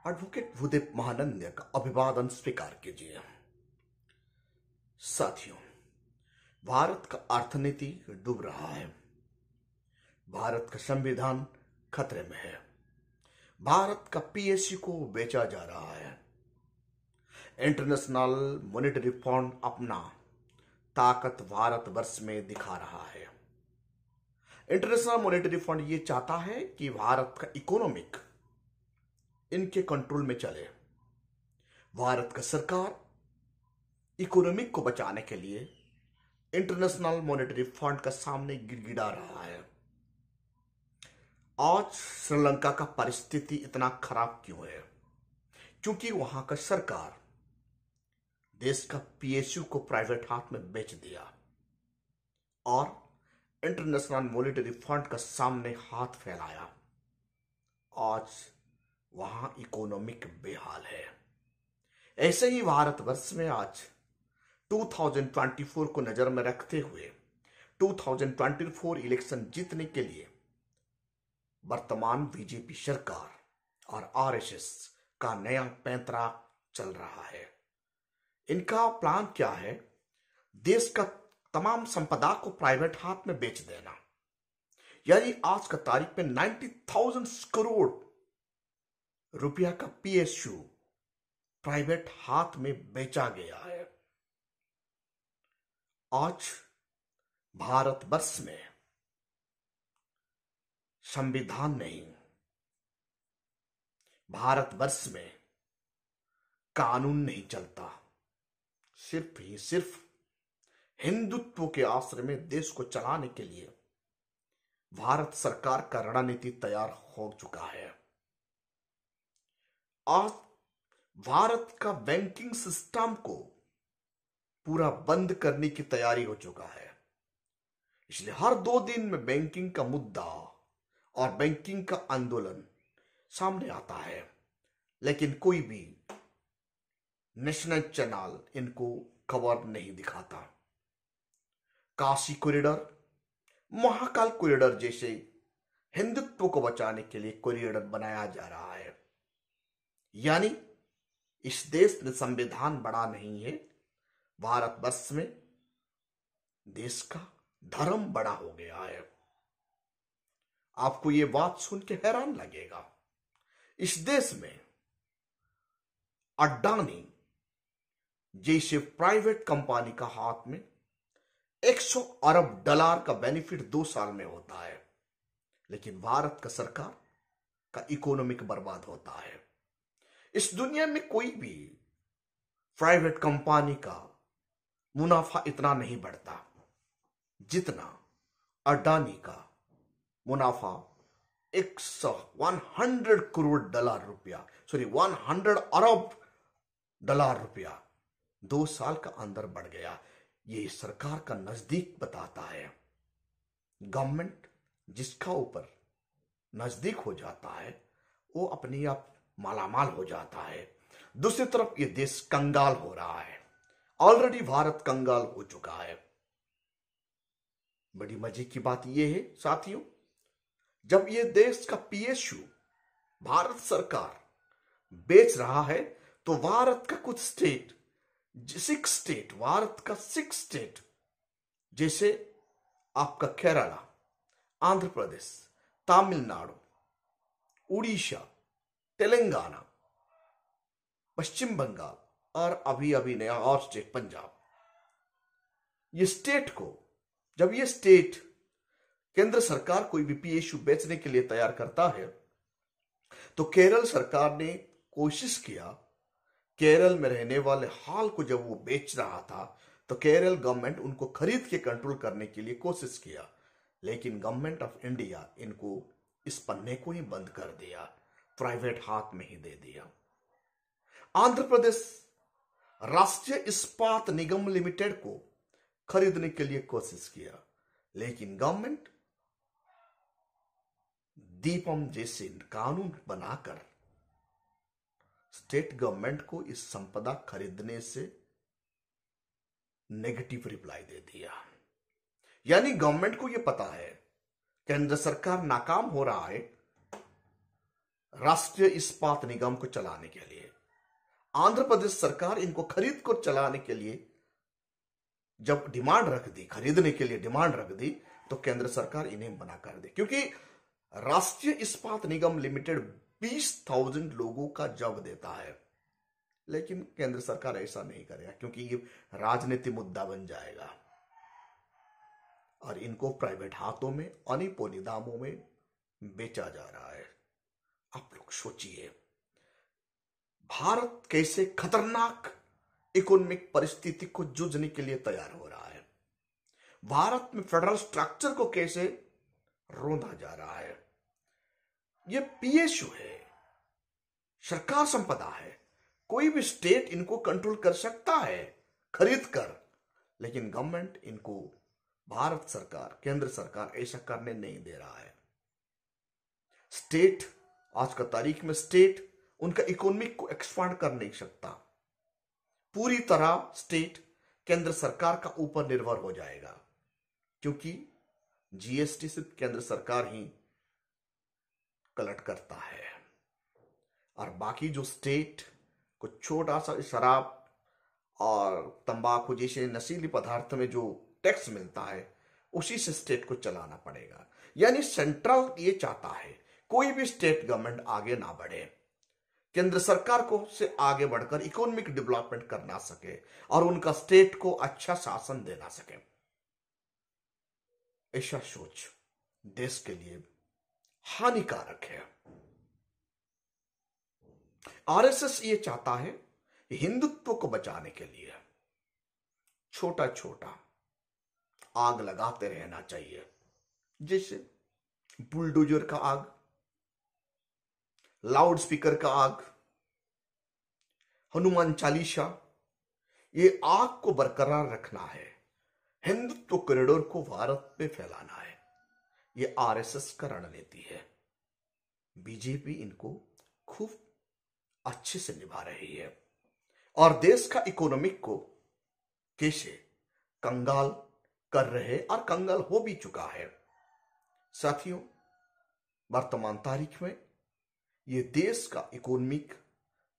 Advocate Bhudev Mahanand का अभिवादन स्वीकार कीजिए। साथियों, भारत का अर्थनीति डूब रहा है। भारत का संविधान खतरे में है। भारत का पीएसयू को बेचा जा रहा है। इंटरनेशनल मॉनेटरी फंड अपना ताकत भारतवर्ष में दिखा रहा है। इंटरनेशनल मॉनेटरी फंड ये चाहता है कि भारत का इकोनॉमिक इनके कंट्रोल में चले। भारत का सरकार इकोनॉमिक को बचाने के लिए इंटरनेशनल मॉनेटरी फंड का सामने गिड़गिड़ा रहा है। आज श्रीलंका का परिस्थिति इतना खराब क्यों है? क्योंकि वहां का सरकार देश का पीएसयू को प्राइवेट हाथ में बेच दिया और इंटरनेशनल मॉनेटरी फंड का सामने हाथ फैलाया। आज वहां इकोनॉमिक बेहाल है। ऐसे ही भारतवर्ष में आज 2024 को नजर में रखते हुए 2024 इलेक्शन जीतने के लिए वर्तमान बीजेपी सरकार और आरएसएस का नया पैंतरा चल रहा है। इनका प्लान क्या है? देश का तमाम संपदा को प्राइवेट हाथ में बेच देना। यानी आज का तारीख में 90,000 करोड़ रुपया का पीएसयू प्राइवेट हाथ में बेचा गया है। आज भारतवर्ष में संविधान नहीं, भारतवर्ष में कानून नहीं चलता। सिर्फ ही सिर्फ हिंदुत्व के आश्रय में देश को चलाने के लिए भारत सरकार का रणनीति तैयार हो चुका है। आज भारत का बैंकिंग सिस्टम को पूरा बंद करने की तैयारी हो चुका है। इसलिए हर 2 दिन में बैंकिंग का मुद्दा और बैंकिंग का आंदोलन सामने आता है, लेकिन कोई भी नेशनल चैनल इनको खबर नहीं दिखाता। काशी कॉरिडोर, महाकाल कॉरिडोर जैसे हिंदुत्व को बचाने के लिए कॉरिडोर बनाया जा रहा है। यानी इस देश में संविधान बड़ा नहीं है, भारतवर्ष में देश का धर्म बड़ा हो गया है। आपको यह बात सुन के हैरान लगेगा। इस देश में अडानी जैसे प्राइवेट कंपनी का हाथ में 100 अरब डॉलर का बेनिफिट 2 साल में होता है, लेकिन भारत का सरकार का इकोनॉमिक बर्बाद होता है। इस दुनिया में कोई भी प्राइवेट कंपनी का मुनाफा इतना नहीं बढ़ता जितना अडानी का मुनाफा 100 करोड़ डॉलर रुपया 100 अरब डॉलर रुपया 2 साल का अंदर बढ़ गया। ये सरकार का नजदीक बताता है। गवर्नमेंट जिसका ऊपर नजदीक हो जाता है वो अपने आप मालामाल हो जाता है। दूसरी तरफ ये देश कंगाल हो रहा है। ऑलरेडी भारत कंगाल हो चुका है। बड़ी मजे की बात यह है साथियों, जब ये देश का पीएसयू भारत सरकार बेच रहा है तो भारत का कुछ स्टेट, 6 स्टेट, भारत का 6 स्टेट जैसे आपका केरला, आंध्र प्रदेश, तमिलनाडु, उड़ीसा, तेलंगाना, पश्चिम बंगाल और अभी अभी नया और स्टेट पंजाब, ये स्टेट को, जब ये स्टेट केंद्र सरकार कोई भी पीएसयू बेचने के लिए तैयार करता है तो केरल सरकार ने कोशिश किया। केरल में रहने वाले हाल को जब वो बेच रहा था तो केरल गवर्नमेंट उनको खरीद के कंट्रोल करने के लिए कोशिश किया, लेकिन गवर्नमेंट ऑफ इंडिया इनको इस पन्ने को ही बंद कर दिया, प्राइवेट हाथ में ही दे दिया। आंध्र प्रदेश राष्ट्रीय इस्पात निगम लिमिटेड को खरीदने के लिए कोशिश किया, लेकिन गवर्नमेंट दीपम जैसे कानून बनाकर स्टेट गवर्नमेंट को इस संपदा खरीदने से नेगेटिव रिप्लाई दे दिया। यानी गवर्नमेंट को यह पता है केंद्र सरकार नाकाम हो रहा है राष्ट्रीय इस्पात निगम को चलाने के लिए। आंध्र प्रदेश सरकार इनको खरीद कर चलाने के लिए जब डिमांड रख दी, खरीदने के लिए डिमांड रख दी, तो केंद्र सरकार इन्हें मना कर दी, क्योंकि राष्ट्रीय इस्पात निगम लिमिटेड 20,000 लोगों का जॉब देता है। लेकिन केंद्र सरकार ऐसा नहीं करेगा, क्योंकि ये राजनीतिक मुद्दा बन जाएगा और इनको प्राइवेट हाथों में औनी पौनी दामों में बेचा जा रहा है। आप लोग सोचिए, भारत कैसे खतरनाक इकोनॉमिक परिस्थिति को जूझने के लिए तैयार हो रहा है। भारत में फेडरल स्ट्रक्चर को कैसे रोंधा जा रहा है। यह पीएसयू है, सरकार संपदा है, कोई भी स्टेट इनको कंट्रोल कर सकता है खरीद कर, लेकिन गवर्नमेंट इनको, भारत सरकार, केंद्र सरकार ऐसा करने नहीं दे रहा है। स्टेट, आज का तारीख में स्टेट उनका इकोनॉमिक को एक्सपांड कर नहीं सकता। पूरी तरह स्टेट केंद्र सरकार का ऊपर निर्भर हो जाएगा, क्योंकि जीएसटी सिर्फ केंद्र सरकार ही कलेक्ट करता है और बाकी जो स्टेट को छोटा सा शराब और तंबाकू जैसे नशीली पदार्थ में जो टैक्स मिलता है उसी से स्टेट को चलाना पड़ेगा। यानी सेंट्रल ये चाहता है कोई भी स्टेट गवर्नमेंट आगे ना बढ़े, केंद्र सरकार को से आगे बढ़कर इकोनॉमिक डेवलपमेंट करना सके और उनका स्टेट को अच्छा शासन देना सके। ऐसा सोच देश के लिए हानिकारक है। आरएसएस ये चाहता है हिंदुत्व को बचाने के लिए छोटा छोटा आग लगाते रहना चाहिए, जैसे बुलडोजर का आग, लाउड स्पीकर का आग, हनुमान चालीसा। ये आग को बरकरार रखना है, हिंदुत्व कॉरिडोर को भारत पे फैलाना है। ये आरएसएस का रणनीति है। बीजेपी इनको खूब अच्छे से निभा रही है और देश का इकोनॉमिक को कैसे कंगाल कर रहे और कंगाल हो भी चुका है। साथियों, वर्तमान तारीख में ये देश का इकोनॉमिक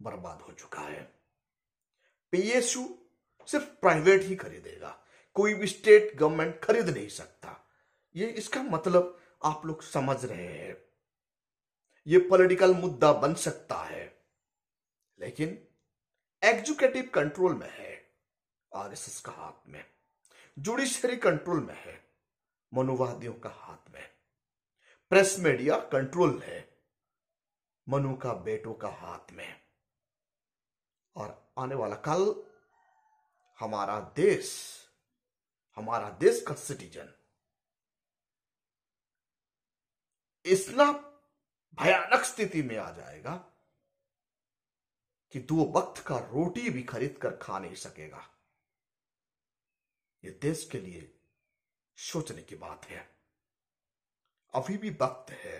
बर्बाद हो चुका है। पीएसयू सिर्फ प्राइवेट ही खरीदेगा, कोई भी स्टेट गवर्नमेंट खरीद नहीं सकता। ये इसका मतलब आप लोग समझ रहे हैं। ये पॉलिटिकल मुद्दा बन सकता है, लेकिन एग्जीक्यूटिव कंट्रोल में है आरएसएस का हाथ में, जुडिशरी कंट्रोल में है मनुवादियों का हाथ में, प्रेस मीडिया कंट्रोल है मनु का बेटों का हाथ में। और आने वाला कल हमारा देश का सिटीजन इतना भयानक स्थिति में आ जाएगा कि 2 वक्त का रोटी भी खरीद कर खा नहीं सकेगा। यह देश के लिए सोचने की बात है। अभी भी वक्त है,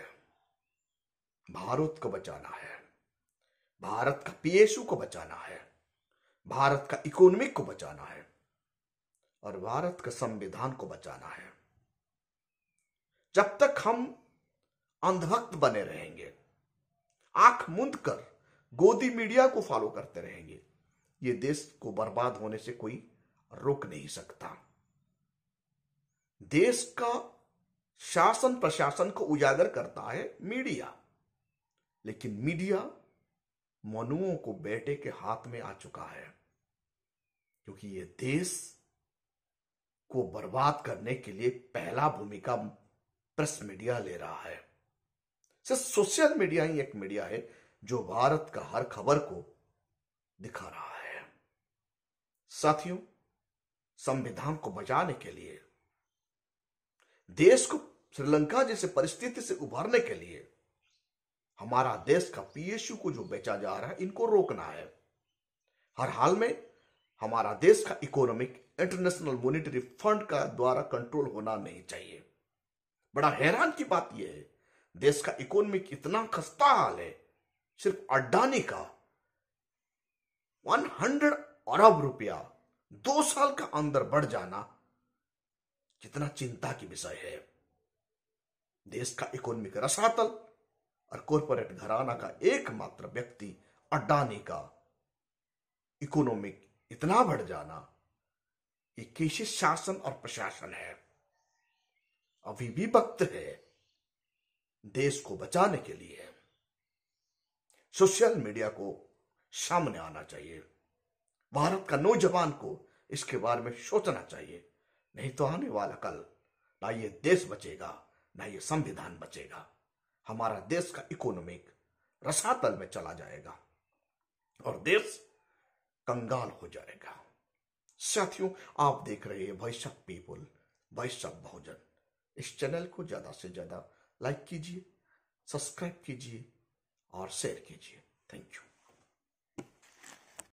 भारत को बचाना है, भारत का पीएसयू को बचाना है, भारत का इकोनॉमिक को बचाना है और भारत का संविधान को बचाना है। जब तक हम अंधभक्त बने रहेंगे, आंख मूंद कर गोदी मीडिया को फॉलो करते रहेंगे, ये देश को बर्बाद होने से कोई रोक नहीं सकता। देश का शासन प्रशासन को उजागर करता है मीडिया, लेकिन मीडिया मनुओं को बेटे के हाथ में आ चुका है, क्योंकि ये देश को बर्बाद करने के लिए पहला भूमिका प्रेस मीडिया ले रहा है। सिर्फ सोशल मीडिया ही एक मीडिया है जो भारत का हर खबर को दिखा रहा है। साथियों, संविधान को बचाने के लिए, देश को श्रीलंका जैसे परिस्थिति से उभरने के लिए, हमारा देश का पीएसयू को जो बेचा जा रहा है इनको रोकना है। हर हाल में हमारा देश का इकोनॉमिक इंटरनेशनल मॉनेटरी फंड का द्वारा कंट्रोल होना नहीं चाहिए। बड़ा हैरान की बात यह है, देश का इकोनॉमिक इतना खस्ता हाल है, सिर्फ अडानी का 100 अरब रुपया 2 साल का अंदर बढ़ जाना कितना चिंता की विषय है। देश का इकोनॉमिक रसातल और कॉरपोरेट घराना का एकमात्र व्यक्ति अडानी का इकोनॉमिक इतना बढ़ जाना, ये कैसे शासन और प्रशासन है। अभी भी वक्त है देश को बचाने के लिए। सोशल मीडिया को सामने आना चाहिए। भारत का नौजवान को इसके बारे में सोचना चाहिए, नहीं तो आने वाला कल ना ये देश बचेगा ना ये संविधान बचेगा। हमारा देश का इकोनॉमिक रसातल में चला जाएगा और देश कंगाल हो जाएगा। साथियों, आप देख रहे हैं voice of people, voice of Bahujan. इस चैनल को ज्यादा से ज्यादा लाइक कीजिए, सब्सक्राइब कीजिए और शेयर कीजिए। Thank you.